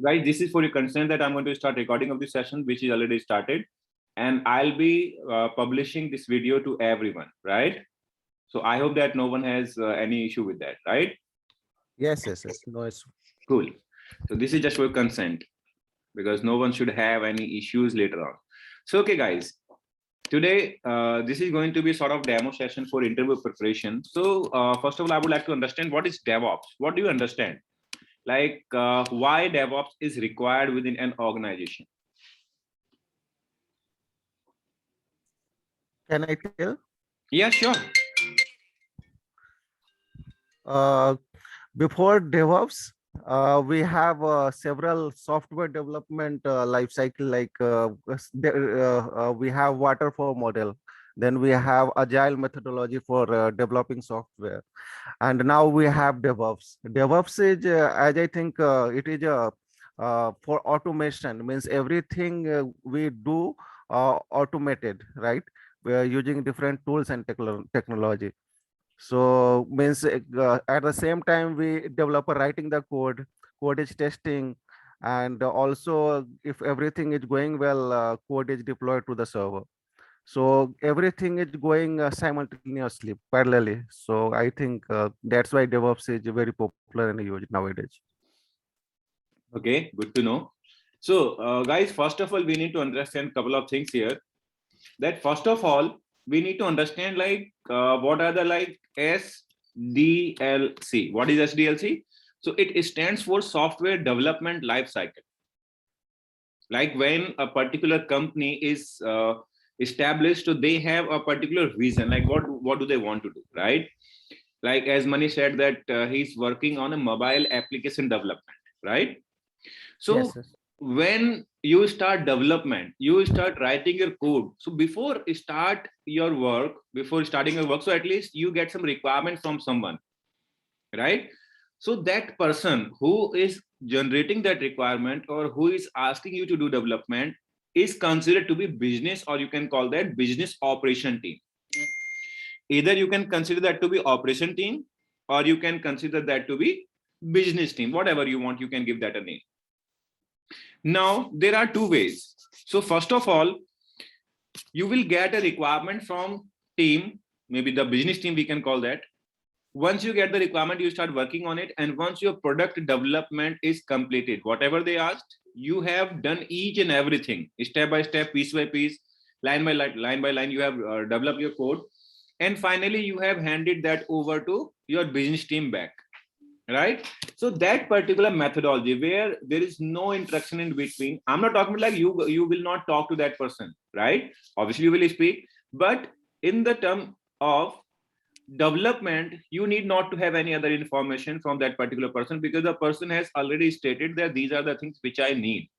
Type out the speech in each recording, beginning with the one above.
Guys, this is for your consent that I'm going to start recording of this session, which is already started, and I'll be publishing this video to everyone, right? So I hope that no one has any issue with that, right? Yes. No, it's Cool. So this is just for consent, because no one should have any issues later on. So, okay, guys, today this is going to be sort of demo session for interview preparation. So first of all, I would like to understand what is DevOps. What do you understand? Like why DevOps is required within an organization? Can I tell? Yeah, sure. Before DevOps, we have several software development life cycle, like we have waterfall model, then we have agile methodology for developing software, and now we have DevOps. DevOps is, as I think, it is for automation, means everything we do automated, right? We are using different tools and technology. So means at the same time we developer writing the code is testing, and also if everything is going well, code is deployed to the server. So everything is going simultaneously, parallelly. So I think that's why DevOps is very popular and used nowadays. Okay, good to know. So guys, first of all, we need to understand a couple of things here. That first of all, we need to understand like what are the like SDLC. What is SDLC? So it stands for Software Development Life Cycle. Like when a particular company is established, so they have a particular vision, like what do they want to do, right? Like as Mani said that he's working on a mobile application development, right? So Yes. when you start development, you start writing your code. So before starting your work, so at least you get some requirement from someone, right? So that person who is generating that requirement or who is asking you to do development is considered to be business, or you can call that business operation team. Either you can consider that to be operation team, or you can consider that to be business team, whatever you want, you can give that a name. Now there are two ways. So first of all, you will get a requirement from team, maybe the business team we can call that. Once you get the requirement, you start working on it, and once your product development is completed, whatever they asked, you have done each and everything step by step, piece by piece, line by line, you have developed your code, and finally you have handed that over to your business team back, right? So that particular methodology where there is no interaction in between, I'm not talking like you will not talk to that person, right? Obviously you will speak, but in the term of development, you need not to have any other information from that particular person, because the person has already stated that these are the things which I need,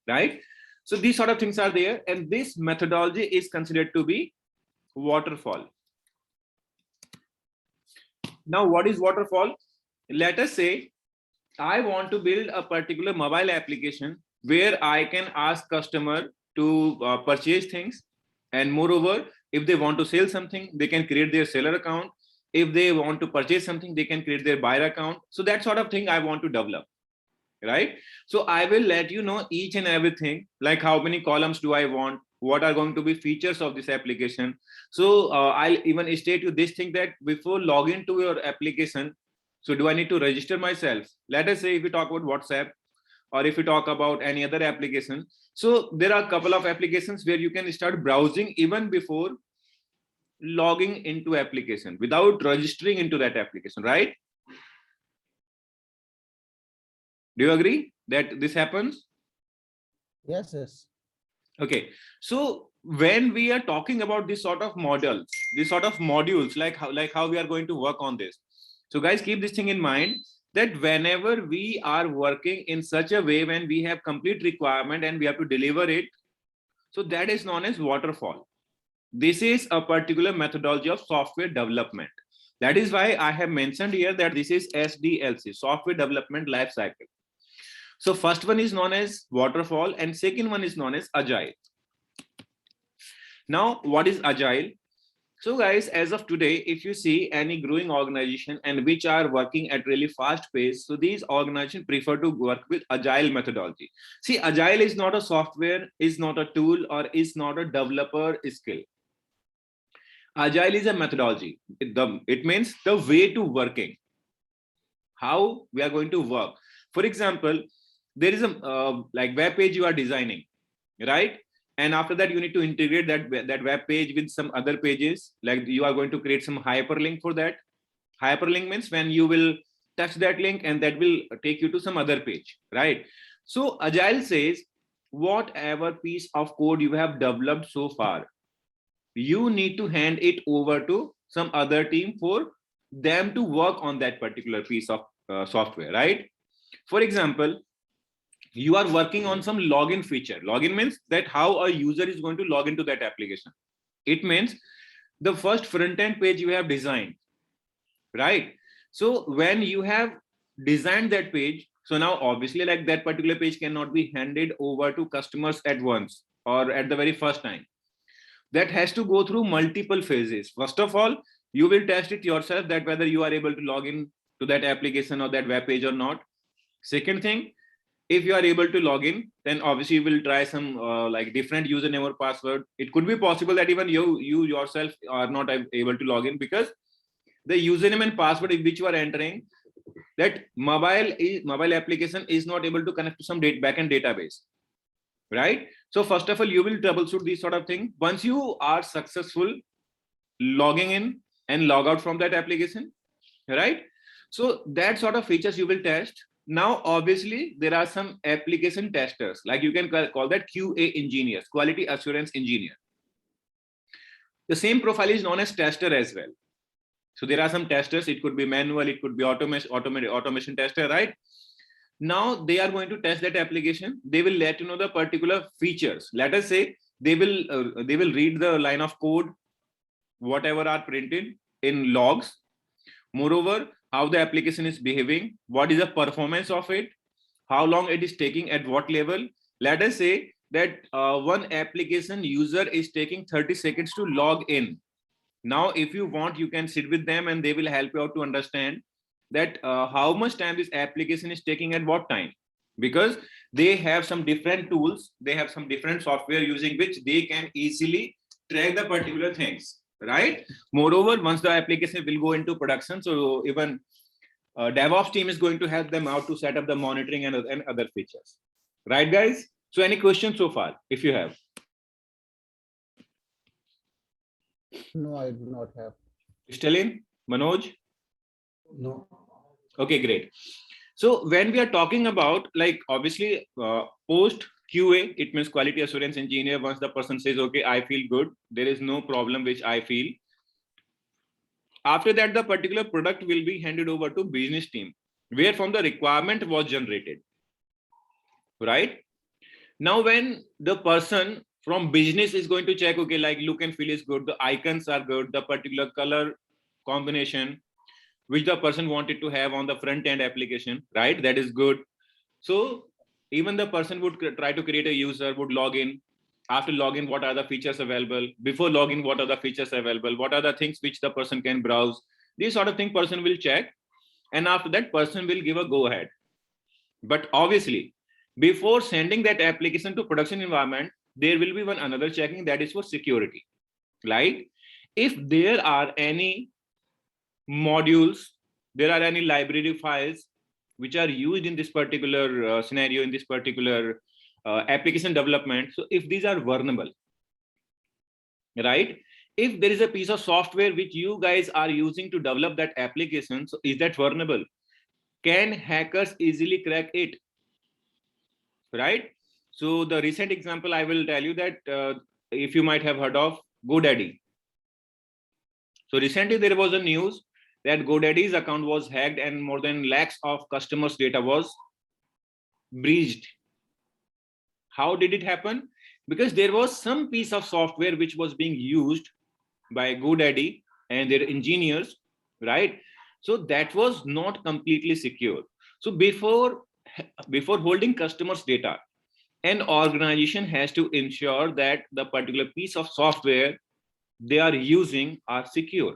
right? So these sort of things are there, and this methodology is considered to be waterfall. Now what is waterfall? Let us say I want to build a particular mobile application where I can ask customer to purchase things, and moreover, if they want to sell something, they can create their seller account. If they want to purchase something, they can create their buyer account. So that sort of thing I want to develop, right? So I will let you know each and everything, like how many columns do I want, what are going to be features of this application. So I'll even state you this thing, that before login to your application, so do I need to register myself? Let us say if we talk about WhatsApp, or if we talk about any other application, so there are a couple of applications where you can start browsing even before logging into application without registering into that application, right? Do you agree that this happens? Yes. Okay, so when we are talking about this sort of models, this sort of modules, like how we are going to work on this. So guys, keep this thing in mind, that whenever we are working in such a way, when we have complete requirement and we have to deliver it, so that is known as waterfall. This is a particular methodology of software development. That is why I have mentioned here that this is SDLC, software development life cycle. So first one is known as waterfall, and second one is known as agile. Now what is agile? So guys, as of today, if you see any growing organization and which are working at really fast pace, so these organizations prefer to work with agile methodology. See, agile is not a software, is not a tool, or is not a developer skill. Agile is a methodology. It means the way to working, how we are going to work. For example, there is a like web page you are designing, right? And after that, you need to integrate that web page with some other pages. Like you are going to create some hyperlink for that. Hyperlink means when you will touch that link and that will take you to some other page, right? So agile says whatever piece of code you have developed so far, you need to hand it over to some other team for them to work on that particular piece of software, right? For example, you are working on some login feature. Login means that how a user is going to log into that application. It means the first front end page you have designed, right? So when you have designed that page, so now obviously like that particular page cannot be handed over to customers at once or at the very first time. That has to go through multiple phases. First of all, you will test it yourself that whether you are able to log in to that application or that web page or not. Second thing, if you are able to log in, then obviously you will try some like different username or password. It could be possible that even you yourself are not able to log in because the username and password which you are entering, that mobile application is not able to connect to some backend database, right? So first of all, you will troubleshoot these sort of thing. Once you are successful logging in and log out from that application, right? So that sort of features you will test. Now obviously there are some application testers, like you can call that QA engineers, quality assurance engineer. The same profile is known as tester as well. So there are some testers, it could be manual, it could be automation tester, right? Now they are going to test that application. They will let you know the particular features. Let us say they will read the line of code, whatever are printed in logs. Moreover, how the application is behaving, what is the performance of it, how long it is taking, at what level. Let us say that one application user is taking 30 seconds to log in. Now, if you want, you can sit with them and they will help you out to understand that how much time this application is taking at what time, because they have some different tools, they have some different software using which they can easily track the particular things, right? Moreover, once the application will go into production, so even DevOps team is going to help them out to set up the monitoring and other features, right guys? So any questions so far, if you have? No, I do not have. Stalin, Manoj? No. Okay, great. So when we are talking about, like, obviously post QA, it means quality assurance engineer. Once the person says, okay, I feel good, there is no problem which I feel. After that, the particular product will be handed over to business team, where from the requirement was generated, right? Now, when the person from business is going to check, okay, like look and feel is good, the icons are good, the particular color combination which the person wanted to have on the front end application, right? That is good. So even the person would try to create a user, would log in. After login, what are the features available? Before login, what are the features available? What are the things which the person can browse? These sort of thing person will check. And after that, person will give a go ahead. But obviously, before sending that application to production environment, there will be one another checking, that is for security. Like if there are any modules, there are any library files which are used in this particular scenario, in this particular application development. So if these are vulnerable, right? If there is a piece of software which you guys are using to develop that application, so is that vulnerable? Can hackers easily crack it? Right? So the recent example I will tell you that if you might have heard of GoDaddy. So recently there was a news that GoDaddy's account was hacked and more than lakhs of customers' data was breached. How did it happen? Because there was some piece of software which was being used by GoDaddy and their engineers, right? So that was not completely secure. So before holding customers' data, an organization has to ensure that the particular piece of software they are using are secure.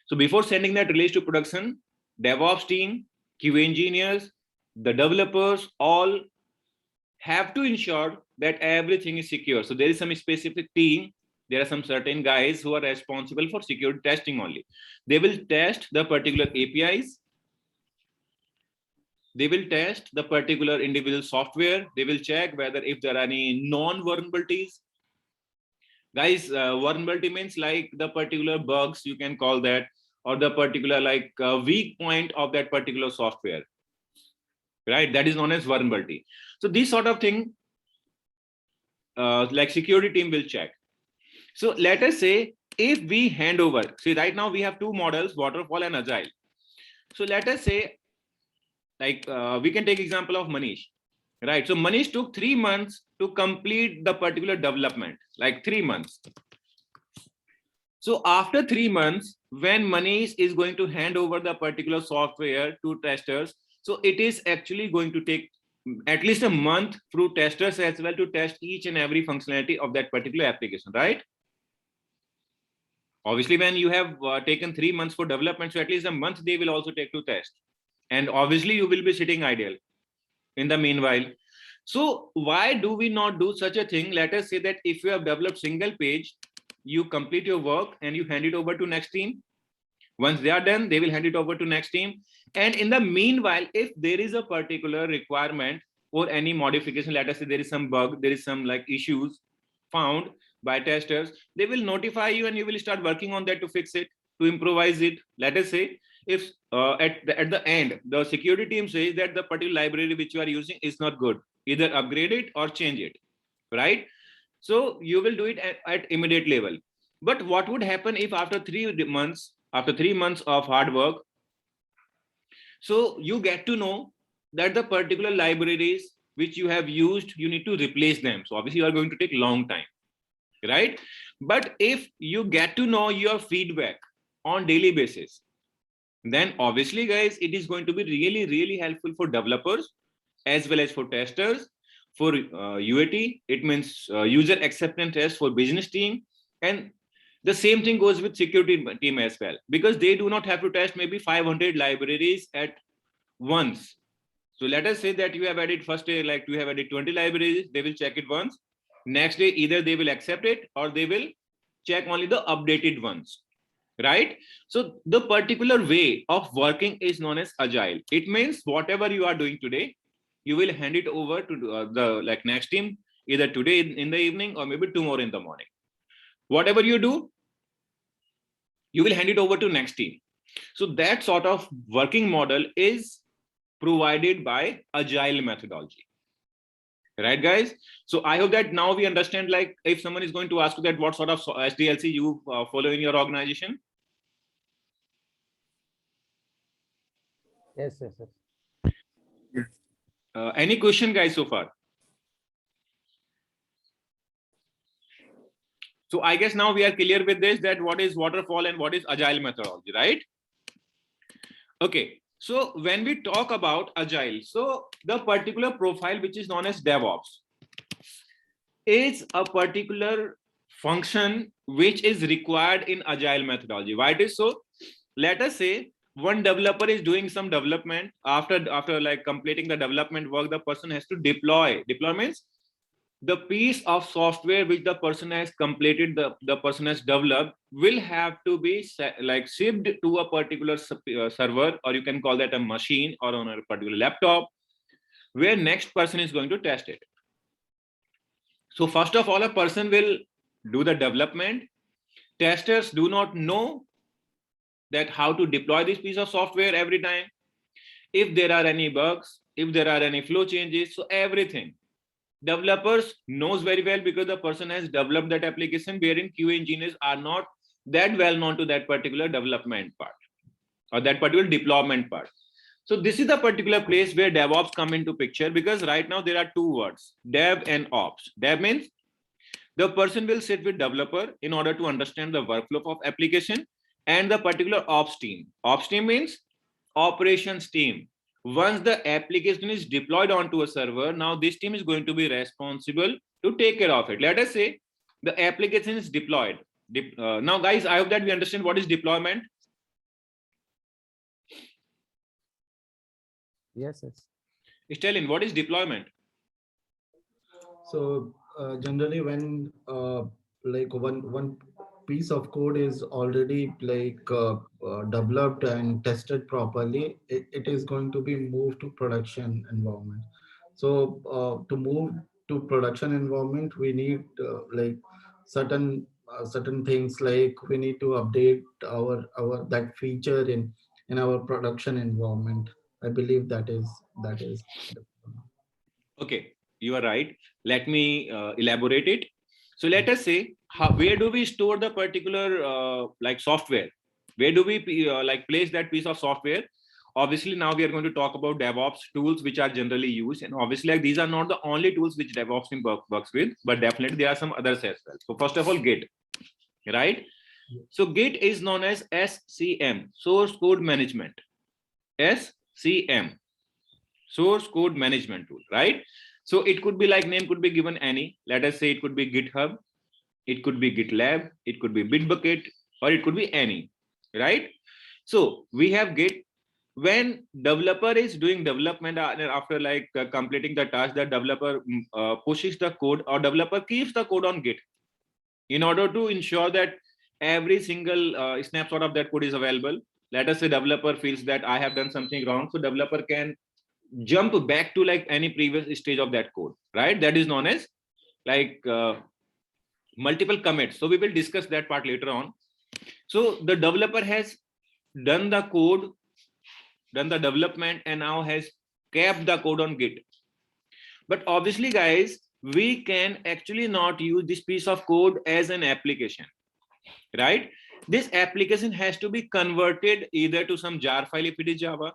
So before sending that release to production, DevOps team, QA engineers, the developers all have to ensure that everything is secure. So there is some specific team. There are some certain guys who are responsible for security testing only. They will test the particular APIs. They will test the particular individual software. They will check whether if there are any non-vulnerabilities. Guys, vulnerability means like the particular bugs, you can call that, or the particular like weak point of that particular software, right? That is known as vulnerability. So this sort of thing, like security team will check. So let us say if we hand over, see right now we have two models, waterfall and agile. So let us say like we can take example of Manish, right? So Manish took 3 months to complete the particular development, like 3 months. So after 3 months, when Manish is going to hand over the particular software to testers, so it is actually going to take at least a month through testers as well to test each and every functionality of that particular application, right? Obviously, when you have taken 3 months for development, so at least a month they will also take to test. And obviously you will be sitting idle in the meanwhile. So why do we not do such a thing? Let us say that if you have developed single page, you complete your work and you hand it over to next team. Once they are done, they will hand it over to next team. And in the meanwhile, if there is a particular requirement or any modification, let us say there is some bug, there is some like issues found by testers, they will notify you and you will start working on that to fix it, to improvise it. Let us say if at the end, the security team says that the particular library which you are using is not good, either upgrade it or change it, right? So you will do it at immediate level. But what would happen if after 3 months, after 3 months of hard work, so you get to know that the particular libraries which you have used, you need to replace them. So obviously you are going to take long time, right? But if you get to know your feedback on daily basis, then obviously guys, it is going to be really, really helpful for developers as well as for testers. For UAT, it means user acceptance test for business team. And the same thing goes with security team as well, because they do not have to test maybe 500 libraries at once. So let us say that you have added first day, like you have added 20 libraries, they will check it once. Next day, either they will accept it or they will check only the updated ones, right? So the particular way of working is known as agile. It means whatever you are doing today, you will hand it over to the like next team, either today in the evening or maybe tomorrow in the morning. Whatever you do, you will hand it over to next team. So that sort of working model is provided by agile methodology, right guys? So I hope that now we understand, like if someone is going to ask you that what sort of SDLC you follow in your organization. Yes. Any question guys so far? So I guess now we are clear with this, that what is waterfall and what is agile methodology, right? Okay, so when we talk about agile, so the particular profile which is known as DevOps is a particular function which is required in agile methodology. Why it is so? Let us say one developer is doing some development. After like completing the development work, the person has to deploy. Deploy means the piece of software which the person has completed, the person has developed, will have to be like shipped to a particular server, or you can call that a machine, or on a particular laptop, where next person is going to test it. So first of all, a person will do the development. Testers do not know that how to deploy this piece of software every time, if there are any bugs, if there are any flow changes, so everything developers knows very well, because the person has developed that application, wherein QA engineers are not that well known to that particular development part or that particular deployment part. So this is the particular place where DevOps come into picture, because right now there are two words, dev and ops. Dev means the person will sit with developer in order to understand the workflow of application, and the particular ops team. Ops team means operations team. Once the application is deployed onto a server, now this team is going to be responsible to take care of it. Let us say the application is deployed. Now guys, I hope that we understand what is deployment. Yes. Stalin, what is deployment? So generally, when like one piece of code is already developed and tested properly, it is going to be moved to production environment. So to move to production environment, we need certain things, like we need to update our that feature in our production environment. I believe that is. Okay, you are right. Let me elaborate it. So let us say, where do we store the particular like software? Where do we like place that piece of software? Obviously, now we are going to talk about DevOps tools which are generally used, and obviously, like, these are not the only tools which DevOps team works with, but definitely there are some others as well. So first of all, Git, right? So Git is known as SCM, Source Code Management. SCM, Source Code Management Tool, right? So it could be like, name could be given any. Let us say it could be GitHub, it could be GitLab, it could be Bitbucket, or it could be any, right? So we have Git. When developer is doing development, after like completing the task, the developer pushes the code, or developer keeps the code on Git in order to ensure that every single snapshot of that code is available. Let us say developer feels that I have done something wrong, so developer can jump back to like any previous stage of that code, right? That is known as like multiple commits. So we will discuss that part later on. So the developer has done the code, done the development, and now has kept the code on Git. But obviously, guys, we can actually not use this piece of code as an application, right? This application has to be converted either to some jar file if it is Java,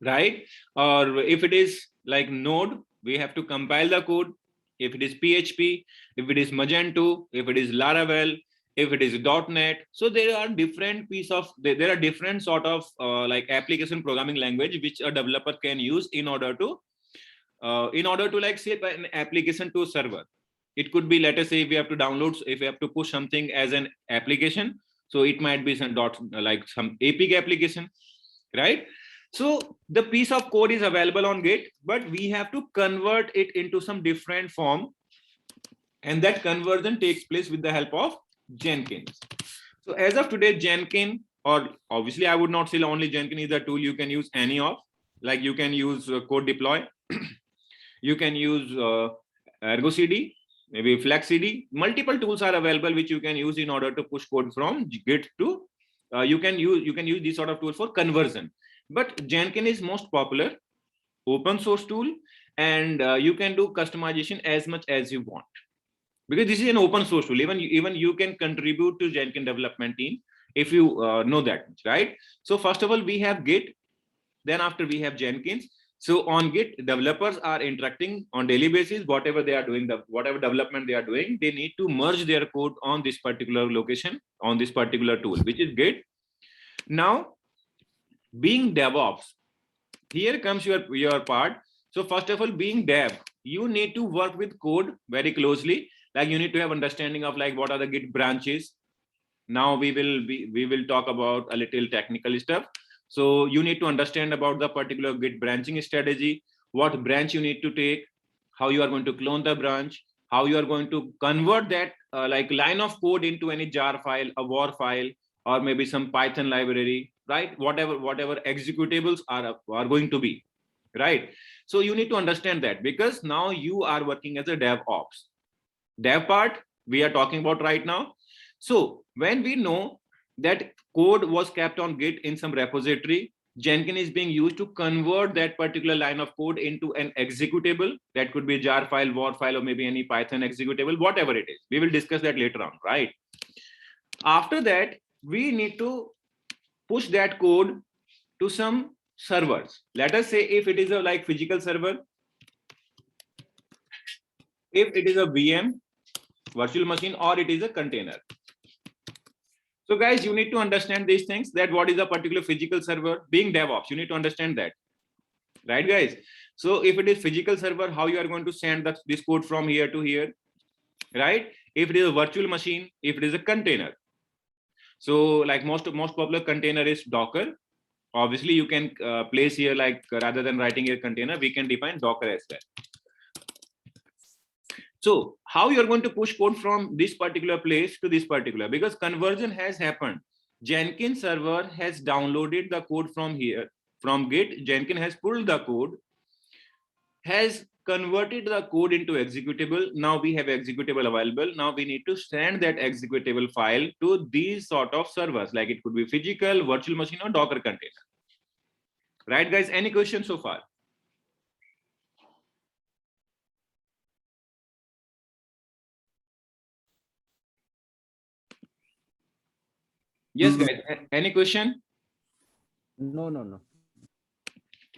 right? Or if it is like Node, we have to compile the code. If it is PHP, if it is Magento, if it is Laravel, if it is .NET. So there are different there are different sort of like application programming language which a developer can use in order to like ship an application to a server. It could be, let us say, if we have to download, if we have to push something as an application, so it might be some like some API application, right? So the piece of code is available on Git, but we have to convert it into some different form, and that conversion takes place with the help of Jenkins. So as of today, Jenkins, or obviously I would not say only Jenkins is a tool you can use any of, like you can use Code Deploy, you can use Argo CD, maybe Flex CD. Multiple tools are available which you can use in order to push code from Git to you can use this sort of tool for conversion. But Jenkins is most popular open source tool, and you can do customization as much as you want, because this is an open source tool. Even you can contribute to Jenkins development team if you know that, right? So first of all, we have Git, then after we have Jenkins. So on Git, developers are interacting on daily basis. Whatever they are doing, whatever development they are doing, they need to merge their code on this particular location, on this particular tool, which is Git. Now, being DevOps, here comes your part. So first of all, being dev, you need to work with code very closely. Like you need to have understanding of like what are the Git branches. Now we will talk about a little technical stuff. So you need to understand about the particular Git branching strategy, what branch you need to take, how you are going to clone the branch, how you are going to convert that like line of code into any jar file, a war file, or maybe some Python library, right? Whatever executables are going to be, right? So you need to understand that, because now you are working as a DevOps. Dev part we are talking about right now. So when we know that code was kept on Git in some repository, Jenkins is being used to convert that particular line of code into an executable. That could be a jar file, war file, or maybe any Python executable, whatever it is. We will discuss that later on, right? After that, we need to push that code to some servers. Let us say if it is a like physical server, if it is a VM, virtual machine, or it is a container. So guys, you need to understand these things, that what is a particular physical server. Being DevOps, you need to understand that, right guys? So if it is physical server, how you are going to send this code from here to here, right? If it is a virtual machine, if it is a container, So like most popular container is Docker. Obviously, you can place here, like rather than writing a container, we can define Docker as well. So how you're going to push code from this particular place to this particular, because conversion has happened. Jenkins server has downloaded the code from here, from Git. Jenkins has pulled the code, has converted the code into executable. Now we have executable available. Now we need to send that executable file to these sort of servers, like it could be physical, virtual machine, or Docker container. Right, guys? Any questions so far? Yes, guys. Any question? No.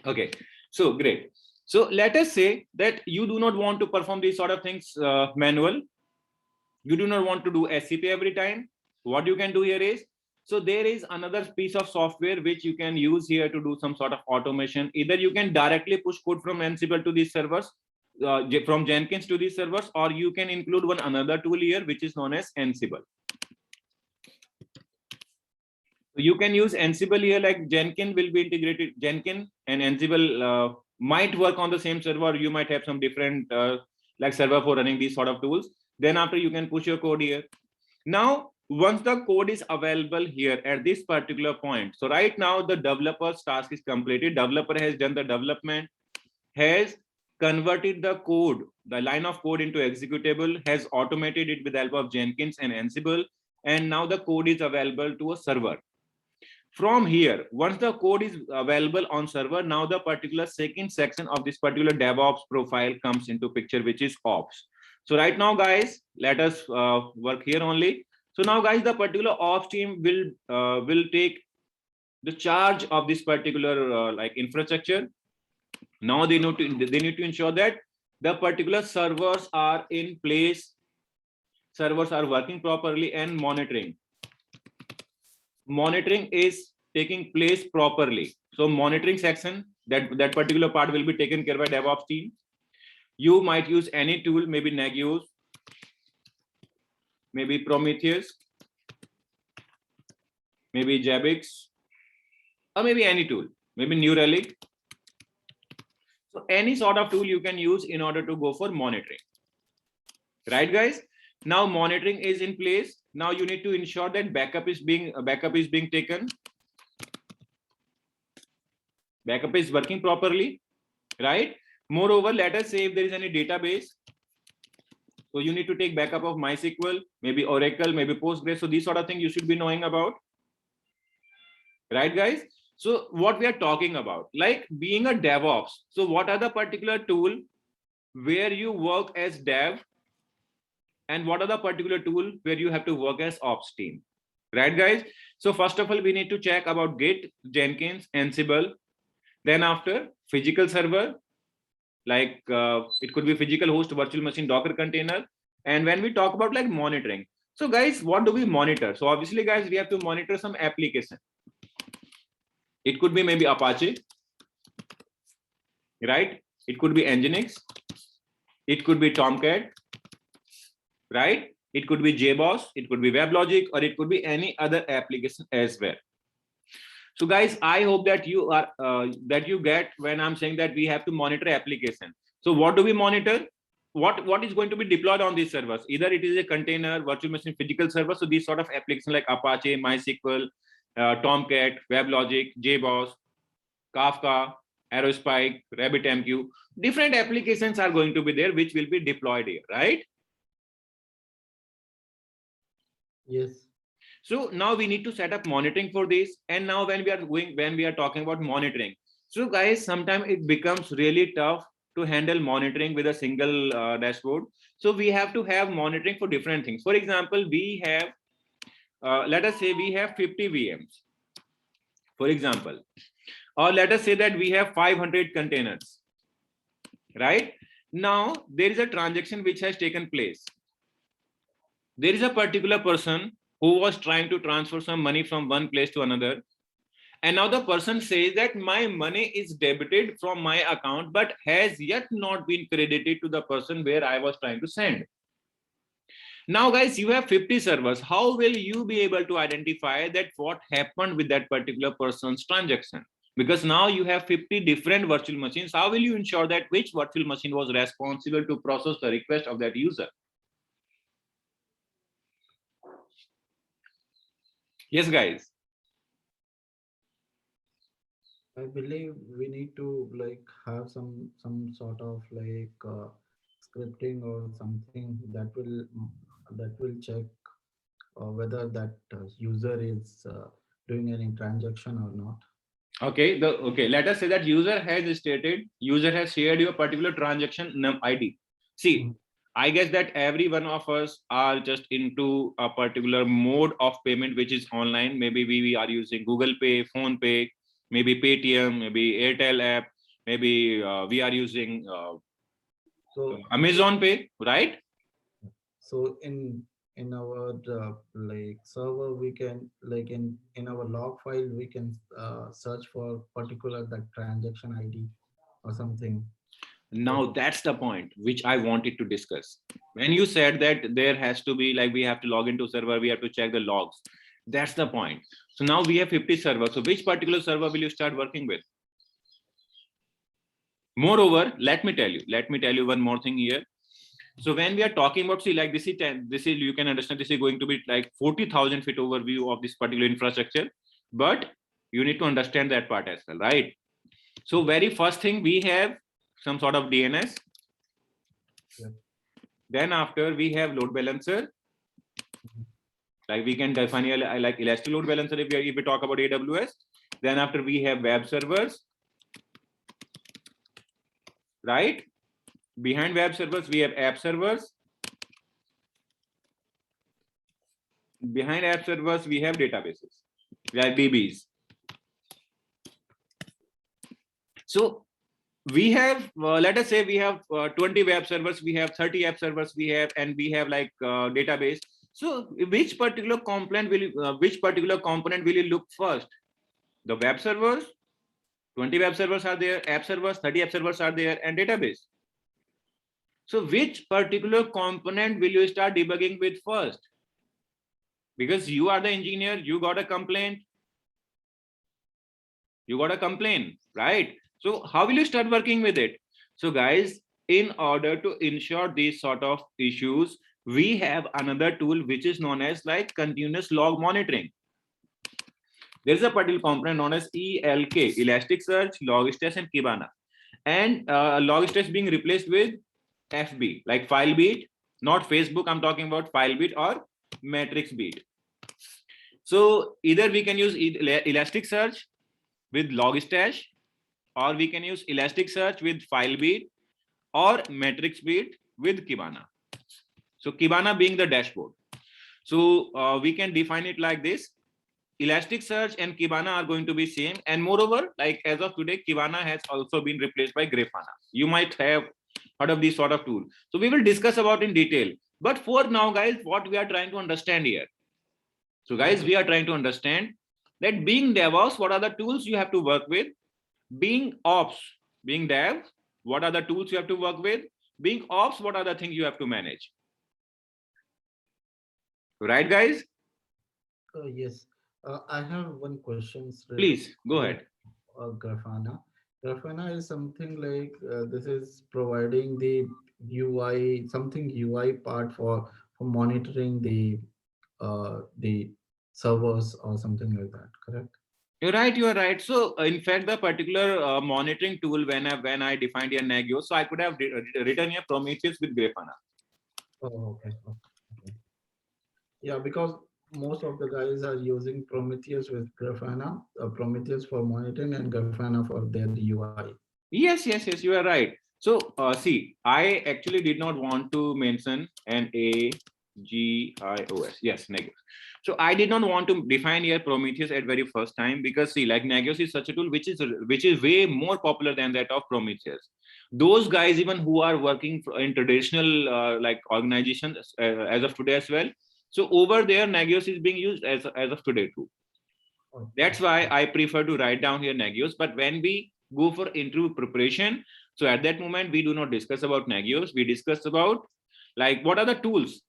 Okay, so great. So let us say that you do not want to perform these sort of things manual. You do not want to do SCP every time. What you can do here is, so there is another piece of software which you can use here to do some sort of automation. Either you can directly push code from Ansible to these servers, from Jenkins to these servers, or you can include one another tool here which is known as Ansible. You can use Ansible here, like Jenkins will be integrated. Jenkins and Ansible might work on the same server. You might have some different like server for running these sort of tools. Then after you can push your code here. Now, once the code is available here at this particular point, so right now the developer's task is completed. Developer has done the development, has converted the code, the line of code into executable, has automated it with the help of Jenkins and Ansible, and now the code is available to a server. From here, once the code is available on server, now the particular second section of this particular DevOps profile comes into picture, which is ops. So right now, guys, let us work here only. So now, guys, the particular ops team will take the charge of this particular like infrastructure. Now they need to ensure that the particular servers are in place, servers are working properly, and monitoring is taking place properly. So monitoring section, that particular part will be taken care by DevOps team. You might use any tool, maybe Nagios, maybe Prometheus, maybe Zabbix, or maybe any tool, maybe New Relic. So any sort of tool you can use in order to go for monitoring. Right, guys? Now monitoring is in place. Now you need to ensure that backup is being taken. Backup is working properly, right? Moreover, let us say if there is any database, so you need to take backup of MySQL, maybe Oracle, maybe Postgres. So these sort of things you should be knowing about, right, guys? So what we are talking about, like being a DevOps. So what are the particular tool where you work as dev, and what are the particular tool where you have to work as ops team, right, guys? So first of all, we need to check about Git, Jenkins, Ansible. Then after, physical server, like it could be physical host, virtual machine, Docker container. And when we talk about like monitoring, so guys, what do we monitor? So obviously, guys, we have to monitor some application. It could be maybe Apache, right? It could be Nginx. It could be Tomcat, right? It could be JBoss, it could be WebLogic, or it could be any other application as well. So guys, I hope that you are that you get when I'm saying that we have to monitor application. So what do we monitor? What is going to be deployed on these servers? Either it is a container, virtual machine, physical server. So these sort of applications like Apache, MySQL, Tomcat, WebLogic, JBoss, Kafka, Aerospike, RabbitMQ, different applications are going to be there which will be deployed here, right? Yes. So now we need to set up monitoring for this. And now when we are talking about monitoring, so guys, sometimes it becomes really tough to handle monitoring with a single dashboard. So we have to have monitoring for different things. For example, we have, let us say we have 50 VMs, for example, or let us say that we have 500 containers, right? Now there is a transaction which has taken place. There is a particular person who was trying to transfer some money from one place to another. And now the person says that my money is debited from my account, but has yet not been credited to the person where I was trying to send. Now, guys, you have 50 servers. How will you be able to identify that what happened with that particular person's transaction? Because now you have 50 different virtual machines. How will you ensure that which virtual machine was responsible to process the request of that user? Yes, guys. I believe we need to like have some sort of like scripting or something that will check whether that user is doing any transaction or not. Okay, let us say that user has shared your particular transaction ID. See, Mhm. I guess that every one of us are just into a particular mode of payment which is online. Maybe we are using Google Pay, Phone Pay, maybe Paytm, maybe Airtel app, maybe we are using So Amazon Pay, right? so in our like server we can like in our log file we can search for particular that transaction ID or something. So, Now that's the point which I wanted to discuss. When you said that there has to be like we have to log into server, we have to check the logs. That's the point. So now we have 50 servers. So which particular server will you start working with? Moreover, let me tell you one more thing here. So when we are talking about, see, like this is you can understand this is going to be like 40,000 feet overview of this particular infrastructure, but you need to understand that part as well, right? So very first thing we have some sort of DNS. yeah. Then after we have load balancer. Like we can define like elastic load balancer if we talk about AWS. Then after we have web servers, right? Behind web servers, we have app servers. Behind app servers, we have databases, like DBs. So we have, let us say we have 20 web servers, we have 30 app servers, and we have like database. So which particular component will you look first? The web servers, 20 web servers are there, app servers, 30 app servers are there, and database. So which particular component will you start debugging with first? Because you are the engineer, you got a complaint, right? So how will you start working with it? So guys, in order to ensure these sort of issues, we have another tool which is known as like continuous log monitoring. There is a particular component known as ELK, Elasticsearch, Logstash, and Kibana. And Logstash being replaced with FB, like FileBeat, not Facebook. I'm talking about FileBeat or MatrixBeat. So either we can use Elasticsearch with Logstash, or we can use Elasticsearch with FileBeat or MatrixBeat with Kibana. So Kibana being the dashboard. So we can define it like this. Elasticsearch and Kibana are going to be same, and moreover, like as of today, Kibana has also been replaced by Grafana. You might have heard of this sort of tool. So we will discuss about in detail. But for now, guys, what we are trying to understand here. So guys, we are trying to understand that being DevOps, what are the tools you have to work with? Being Ops, being Dev, what are the tools you have to work with? Being Ops, what are the things you have to manage? Right, guys? Yes, I have one question. Please go ahead. Grafana. Grafana is something like this is providing the UI, something UI part for monitoring the servers or something like that. Correct? You're right. You are right. So, in fact, the particular monitoring tool when I defined here Nagios, so I could have written here Prometheus with Grafana. Oh, okay. Okay. Yeah, because most of the guys are using Prometheus with Grafana, Prometheus for monitoring and Grafana for their UI. Yes, you are right. So, see, I actually did not want to mention Nagios. Yes, Nagios. So I did not want to define here Prometheus at very first time because see, like Nagios is such a tool which is way more popular than that of Prometheus. Those guys, even who are working in traditional like organizations as of today as well. So over there, Nagios is being used as of today too. Okay. That's why I prefer to write down here Nagios. But when we go for interview preparation, so at that moment we do not discuss about Nagios. We discuss about like what are the tools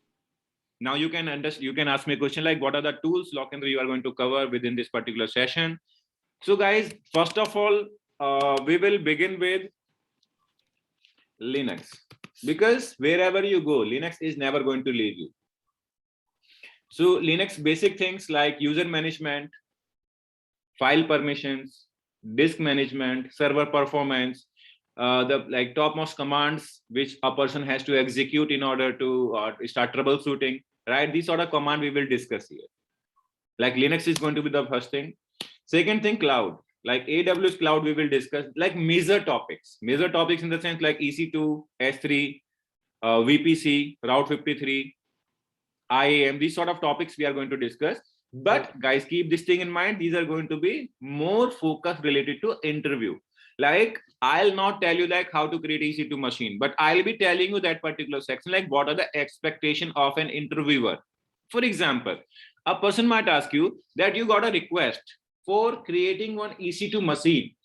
Now you can ask me a question like, what are the tools, Lokendra, you are going to cover within this particular session? So guys, first of all, we will begin with Linux, because wherever you go, Linux is never going to leave you. So Linux basic things like user management, file permissions, disk management, server performance, the like topmost commands which a person has to execute in order to start troubleshooting, right? These sort of command we will discuss here. Like Linux is going to be the first thing. Second thing, cloud. Like AWS cloud, we will discuss like major topics in the sense like EC2, S3, VPC, Route 53, IAM. These sort of topics we are going to discuss. But guys, keep this thing in mind. These are going to be more focused related to interview. Like I'll not tell you like how to create EC2 machine, but I'll be telling you that particular section, like what are the expectation of an interviewer. For example, a person might ask you that you got a request for creating one EC2 machine,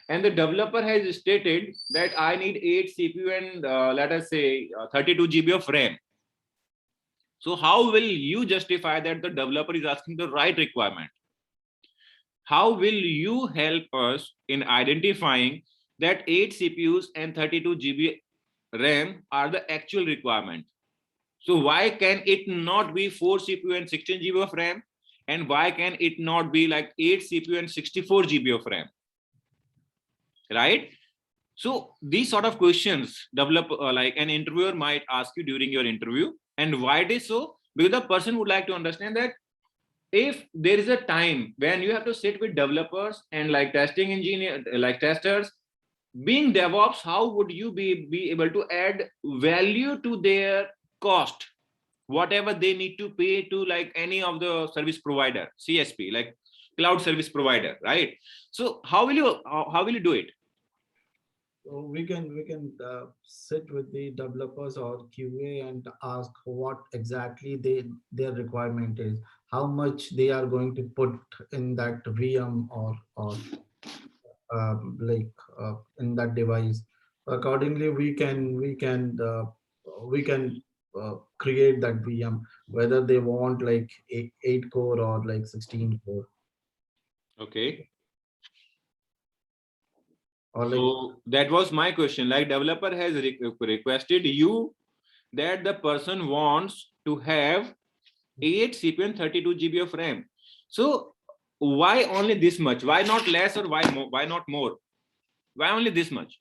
and the developer has stated that I need 8 CPU and let us say 32 GB of RAM. So how will you justify that the developer is asking the right requirement? How will you help us in identifying that 8 CPUs and 32 GB RAM are the actual requirement? So why can it not be 4 CPU and 16 GB of RAM? And why can it not be like 8 CPU and 64 GB of RAM? Right? So these sort of questions like an interviewer might ask you during your interview. And why it is so? Because the person would like to understand that if there is a time when you have to sit with developers and like testing engineer, like testers, being DevOps, how would you be able to add value to their cost, whatever they need to pay to like any of the service provider, CSP, like cloud service provider, right? So how will you do it? So we can sit with the developers or QA and ask what exactly their requirement is, how much they are going to put in that VM or in that device. Accordingly, we can create that VM, whether they want like 8 core or like 16 core. Okay. Or like, so that was my question. Like developer has requested you that the person wants to have 8 CPU and 32 GB of RAM. So why only this much? Why not less, or why more? Why not more? Why only this much?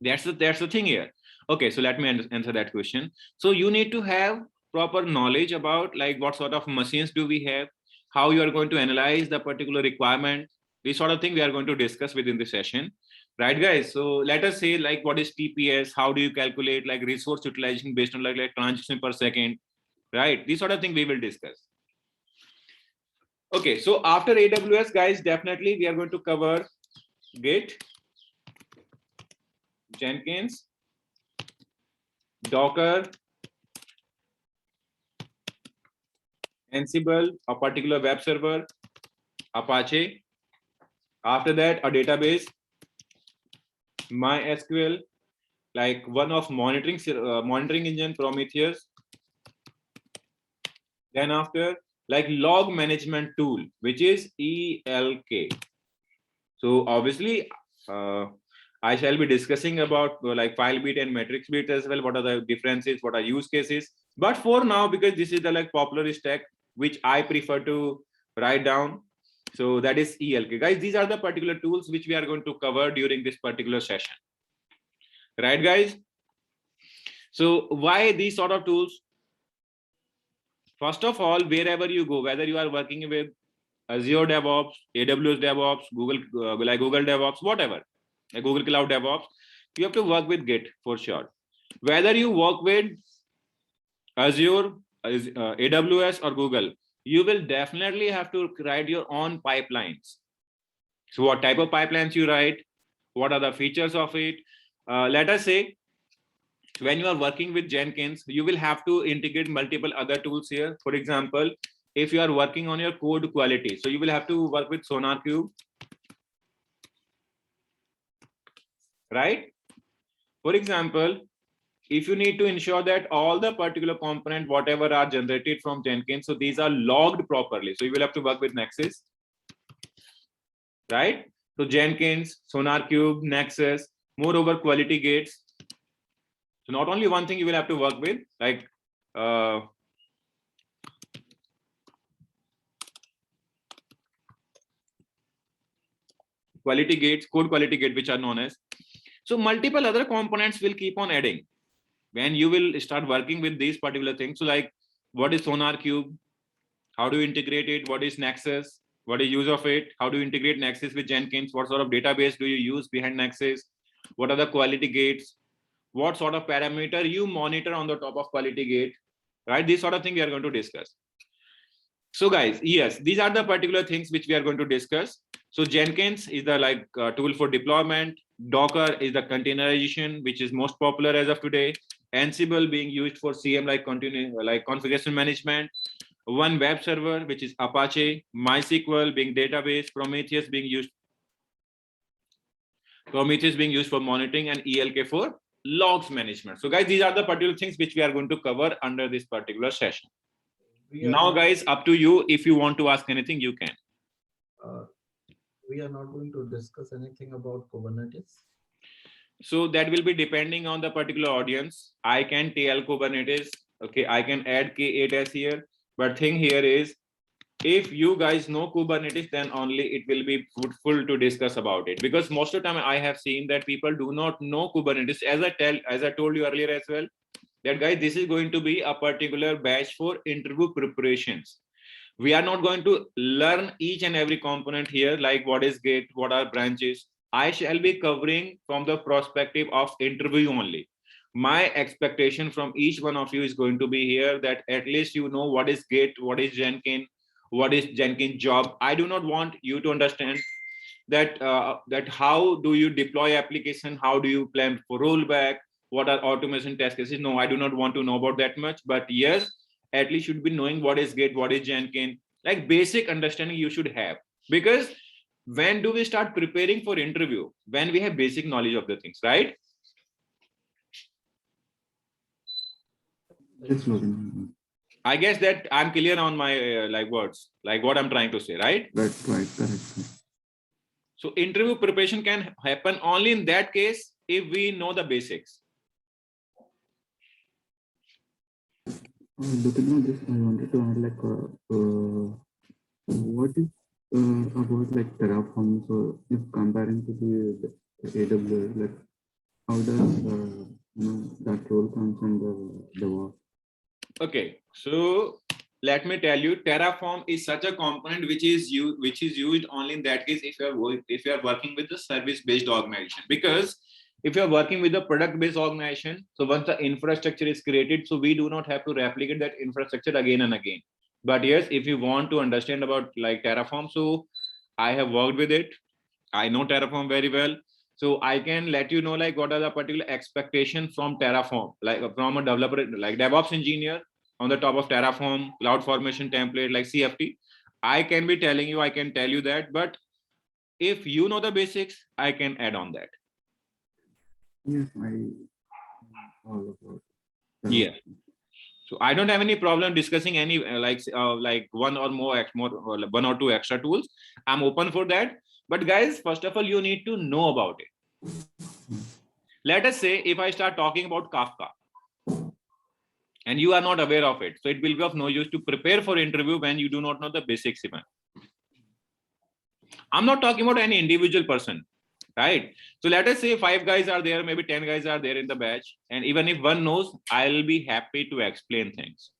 That's the thing here. Okay, so let me answer that question. So you need to have proper knowledge about like what sort of machines do we have, how you are going to analyze the particular requirement. This sort of thing we are going to discuss within the session, right guys? So let us say like what is TPS, how do you calculate like resource utilization based on like transaction per second, right? This sort of thing we will discuss. Okay, so after AWS, guys, definitely we are going to cover Git, Jenkins, Docker, Ansible, a particular web server, Apache. After that, a database, MySQL, like one of monitoring engine, Prometheus. Then after, like log management tool, which is ELK. So obviously, I shall be discussing about like FileBeat and MatrixBeat as well. What are the differences? What are use cases? But for now, because this is the like popular stack which I prefer to write down, so that is ELK. Guys, these are the particular tools which we are going to cover during this particular session. Right, guys? So why these sort of tools? First of all, wherever you go, whether you are working with Azure DevOps, AWS DevOps, Google DevOps, whatever, like Google Cloud DevOps, you have to work with Git for sure. Whether you work with Azure, AWS or Google, you will definitely have to write your own pipelines. So what type of pipelines you write? What are the features of it? Let us say when you are working with Jenkins, you will have to integrate multiple other tools here. For example, if you are working on your code quality, so you will have to work with SonarQube, right? For example, if you need to ensure that all the particular component, whatever are generated from Jenkins, so these are logged properly. So you will have to work with Nexus, right? So Jenkins, SonarQube, Nexus, moreover quality gates. So not only one thing you will have to work with, like quality gates, code quality gate, which are known as. So multiple other components will keep on adding when you will start working with these particular things. So like, what is SonarQube? How do you integrate it? What is Nexus? What is use of it? How do you integrate Nexus with Jenkins? What sort of database do you use behind Nexus? What are the quality gates? What sort of parameter you monitor on the top of quality gate, right? This sort of thing we are going to discuss. So guys, yes, these are the particular things which we are going to discuss. So Jenkins is the tool for deployment. Docker is the containerization, which is most popular as of today. Ansible being used for CM like configuration management. One web server, which is Apache. MySQL being database. Prometheus being used for monitoring, and ELK for logs management. So guys, these are the particular things which we are going to cover under this particular session. Now guys, up to you. If you want to ask anything, you can. We are not going to discuss anything about Kubernetes. So that will be depending on the particular audience. I can tell Kubernetes, okay, I can add K8s here, but thing here is, if you guys know Kubernetes, then only it will be fruitful to discuss about it, because most of the time I have seen that people do not know Kubernetes. As I told you earlier as well, that guys, this is going to be a particular batch for interview preparations. We are not going to learn each and every component here, like what is Git, what are branches. I shall be covering from the perspective of interview only. My expectation from each one of you is going to be here that at least you know what is Git, what is Jenkins, what is Jenkins job. I do not want you to understand that how do you deploy application, how do you plan for rollback, what are automation test cases. No, I do not want to know about that much. But yes, at least should be knowing what is Git, what is Jenkins, like basic understanding you should have. Because when do we start preparing for interview? When we have basic knowledge of the things, right? I guess that I'm clear on my words, like what I'm trying to say, right? Right, correct. So interview preparation can happen only in that case if we know the basics. Looking at this, I wanted to add what is about like Terraform? So if comparing to the AWS, like how does that role comes in the DevOps? Okay, so let me tell you, Terraform is such a component which is used only in that case if you are working with a service-based organization. Because if you are working with a product-based organization, so once the infrastructure is created, so we do not have to replicate that infrastructure again and again. But yes, if you want to understand about like Terraform, so I have worked with it. I know Terraform very well. So I can let you know like what are the particular expectations from Terraform, like from a developer, like DevOps engineer on the top of Terraform, CloudFormation template, like CFT. I can be telling you, I can tell you that, but if you know the basics, I can add on that. Yes, all about that. Yeah. So I don't have any problem discussing any like one or two extra tools. I'm open for that. But guys, first of all, you need to know about it. Let us say if I start talking about Kafka and you are not aware of it, so it will be of no use to prepare for interview when you do not know the basics even. I'm not talking about any individual person, right? So let us say 5 guys are there, maybe 10 guys are there in the batch. And even if one knows, I'll be happy to explain things.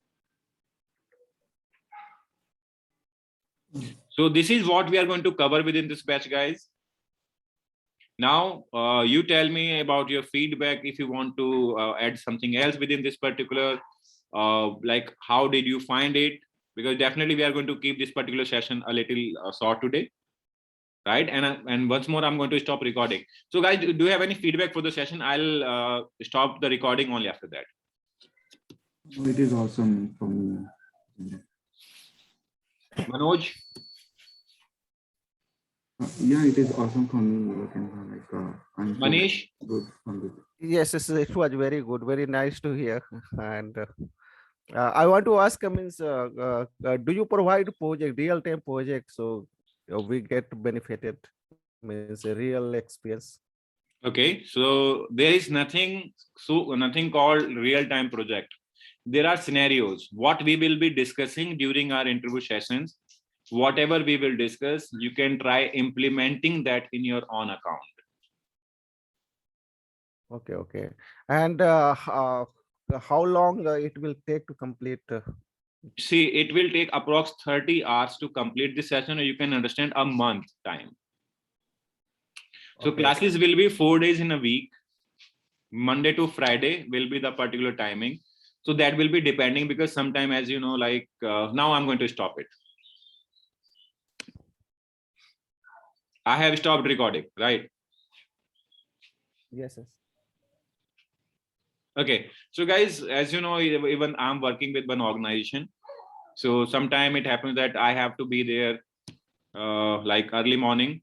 So this is what we are going to cover within this batch, guys. Now, you tell me about your feedback if you want to add something else within this particular, like how did you find it? Because definitely we are going to keep this particular session a little short today, right? And once more, I'm going to stop recording. So guys, do you have any feedback for the session? I'll stop the recording only after that. It is awesome for me. Manoj? Yeah, it is awesome for me. I'm Manish? good from it. Yes, it was very good, very nice to hear. And I want to ask, do you provide project, real-time project, so we get benefited, means a real experience? Okay, so there is nothing called real-time project. There are scenarios. What we will be discussing during our interview sessions, whatever we will discuss, you can try implementing that in your own account. Okay, okay. And how long it will take to complete? See, it will take approx 30 hours to complete this session, or you can understand a month time. So Okay. classes will be 4 days in a week. Monday to Friday will be the particular timing. So that will be depending, because sometime, as you know, like now I'm going to stop it. I have stopped recording, right? Yes, yes. Okay, so guys, as you know, even I'm working with one organization. So sometime it happens that I have to be there like early morning.